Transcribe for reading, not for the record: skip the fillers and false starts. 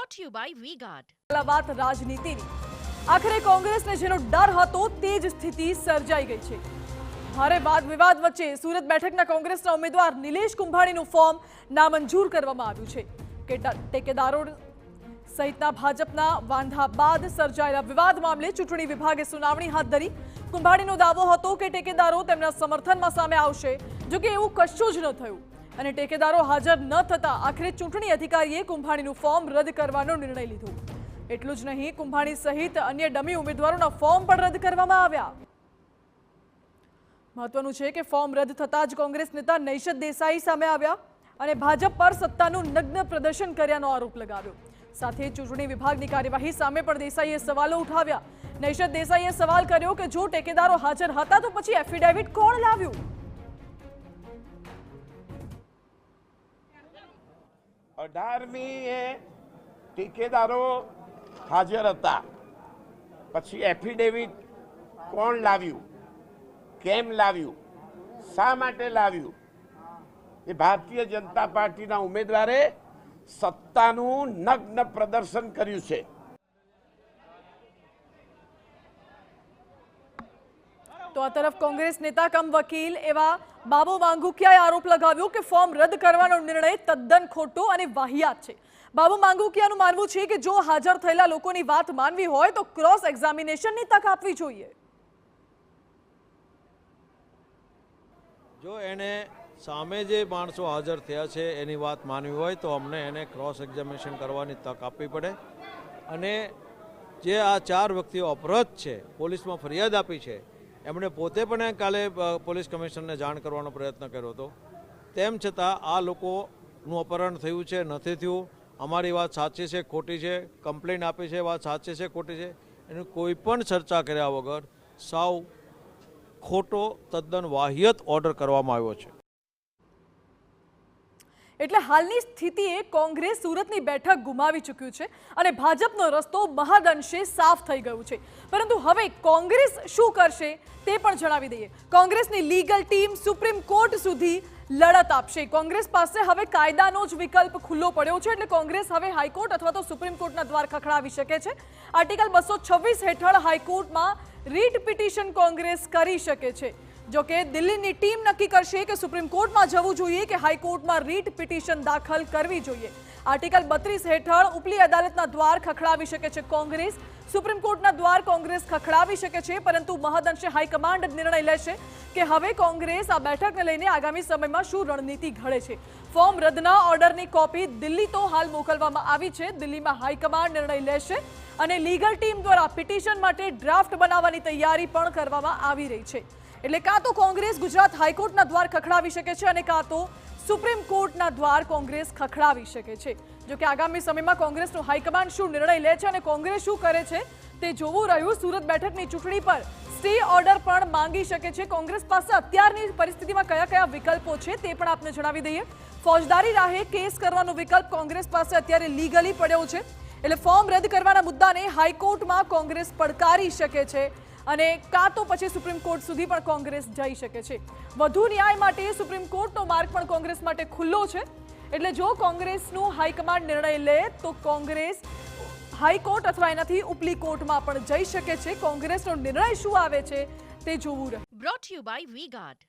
brought to you by V-Guard. વાત રાજનીતિની આખરે કોંગ્રેસને જેનો ડર હતો તે જ સ્થિતિ સર્જાઈ ગઈ છે। ભારે વાદ વિવાદ વચ્ચે સુરત બેઠકના કોંગ્રેસના ઉમેદવાર નિલેશ કુંભાણીનું ફોર્મ નામંજૂર કરવામાં આવ્યું છે કે ટેકેદારો સહિતના ભાજપના વાંધા બાદ સર્જાયેલા વિવાદ મામલે ચૂંટણી વિભાગે સુનાવણી હાથ ધરી। કુંભાણીનો દાવો હતો કે ટેકેદારો તેમના સમર્થનમાં સામે આવશે, જો કે એવું કશું જ ન થયું અને ટેકેદારો હાજર ન થતા આખરે ચૂંટણી અધિકારીએ કુંભાણીનું ફોર્મ રદ કરવાનો નિર્ણય લીધો। એટલું જ નહીં, કુંભાણી સહિત અન્ય ડમી ઉમેદવારોના ફોર્મ પણ રદ કરવામાં આવ્યા। મહત્વનું છે કે ફોર્મ રદ થતા જ કોંગ્રેસ નેતા નૈશદ દેસાઈ સામે આવ્યા અને ભાજપ પર સત્તાનું નગ્ન પ્રદર્શન કર્યાનો આરોપ લગાવ્યો। સાથે ચૂંટણી વિભાગની કાર્યવાહી સામે પણ દેસાઈએ સવાલો ઉઠાવ્યા। નૈશદ દેસાઈએ સવાલ કર્યો કે જો ટેકેદારો હાજર હતા તો પછી એફિડેવિટ કોણ લાવ્યું? ઠેકેદારો હાજર હતા, પછી એફિડેવિટ કોણ લાવ્યું, કેમ લાવ્યું, શા માટે લાવ્યું? એ ભારતીય જનતા પાર્ટીના ઉમેદવારે સત્તાનું નગ્ન પ્રદર્શન કર્યું છે। તો આ તરફ કોંગ્રેસ નેતા કમ વકીલ એવા બાબુ માંગુકિયાએ આરોપ લગાવ્યો કે ફોર્મ રદ કરવાનો નિર્ણય તદ્દન ખોટો અને વાહિયાત છે। બાબુ માંગુકિયાનું માનવું છે કે જો હાજર થયેલા લોકોની વાત માનવી હોય તો ક્રોસ એક્ઝામિનેશનની તક આપવી જોઈએ। જો એને સામે જે માણસો હાજર થયા છે એની વાત માનવી હોય તો અમને એને ક્રોસ એક્ઝામિનેશન કરવાની તક આપવી પડે અને જે આ 4 વ્યક્તિઓ અપરાધ છે, પોલીસમાં ફરિયાદ આપી છે, એમણે પોતે પણ કાલે પોલીસ કમિશનરને જાણ કરવાનો પ્રયત્ન કર્યો હતો। તેમ છતાં આ લોકોનું અપહરણ થયું છે, નથી થયું, અમારી વાત સાચી છે ખોટી છે, કમ્પ્લેન આપી છે વાત સાચી છે ખોટી છે, એની કોઈ પણ ચર્ચા કર્યા વગર સાવ ખોટો તદ્દન વાહિયાત ઓર્ડર કરવામાં આવ્યો છે। એટલે હાલની સ્થિતિએ કોંગ્રેસ સુરતની બેઠક ગુમાવી ચૂક્યું છે અને ભાજપનો રસ્તો મહદઅંશે સાફ થઈ ગયું છે। પરંતુ હવે કોંગ્રેસ શું કરશે તે પણ જણાવી દઈએ। કોંગ્રેસની લીગલ ટીમ સુપ્રીમ કોર્ટ સુધી લડત આપશે। કોંગ્રેસ પાસે હવે કાયદાનો જ વિકલ્પ ખુલ્લો પડ્યો છે, એટલે કોંગ્રેસ હવે હાઈકોર્ટ અથવા તો સુપ્રીમ કોર્ટના દ્વાર ખખડાવી શકે છે। આર્ટિકલ 226 હેઠળ હાઈકોર્ટમાં રીટ પિટિશન કોંગ્રેસ કરી શકે છે। જો કે દિલ્હીની ટીમ નક્કી કરશે કે સુપ્રીમ કોર્ટમાં જવું જોઈએ કે હાઈકોર્ટમાં રીટ પિટિશન દાખલ કરવી જોઈએ। આર્ટિકલ 32 હેઠળ ઉપલી અદાલતના દ્વાર ખખડાવી શકે છે કોંગ્રેસ, સુપ્રીમ કોર્ટના દ્વાર કોંગ્રેસ ખખડાવી શકે છે, પરંતુ મહદઅંશે હાઈકમાન્ડ નિર્ણય લેશે કે હવે કોંગ્રેસ આ બેઠકને લઈને આગામી સમયમાં શું રણનીતિ ઘડે છે। ફોર્મ રદના ઓર્ડરની કોપી દિલ્હી તો હાલ મોકલવામાં આવી છે, દિલ્હીમાં હાઈકમાન્ડ નિર્ણય લેશે અને લીગલ ટીમ દ્વારા પિટિશન માટે ડ્રાફ્ટ બનાવવાની તૈયારી પણ કરવામાં આવી રહી છે। એટલે કાં તો કોંગ્રેસ ગુજરાત હાઈકોર્ટના દ્વાર ખખડાવી શકે છે અને કાં તો સુપ્રીમ કોર્ટના દ્વાર કોંગ્રેસ ખખડાવી શકે છે। જો કે આગામી સમયમાં કોંગ્રેસનું હાઈકમાન્ડ શું નિર્ણય લે છે અને કોંગ્રેસ શું કરે છે તે જોવું રહ્યું। સુરત બેઠકની ચૂંટણી પર સ્ટે ઓર્ડર પણ માંગી શકે છે કોંગ્રેસ પાસે। અત્યારની પરિસ્થિતિમાં કયા કયા વિકલ્પો છે તે પણ આપને જણાવી દઈએ। ફોજદારી રાહે કેસ કરવાનો વિકલ્પ કોંગ્રેસ પાસે અત્યારે લીગલી પડ્યો છે, એટલે ફોર્મ રદ કરવાના મુદ્દાને હાઈકોર્ટમાં કોંગ્રેસ પડકારી શકે છે અને કાં તો પછી સુપ્રીમ કોર્ટ સુધી પણ કોંગ્રેસ જઈ શકે છે। વધુ ન્યાય માટે સુપ્રીમ કોર્ટનો માર્ગ પણ કોંગ્રેસ માટે ખુલ્લો છે, એટલે જો કોંગ્રેસનું હાઈકમાન્ડ નિર્ણય લે તો કોંગ્રેસ હાઈકોર્ટ અથવા એનાથી ઉપલી કોર્ટમાં પણ જઈ શકે છે। કોંગ્રેસનો નિર્ણય શું આવે છે તે જોવું રહ્યું। Brought to you by V-Guard.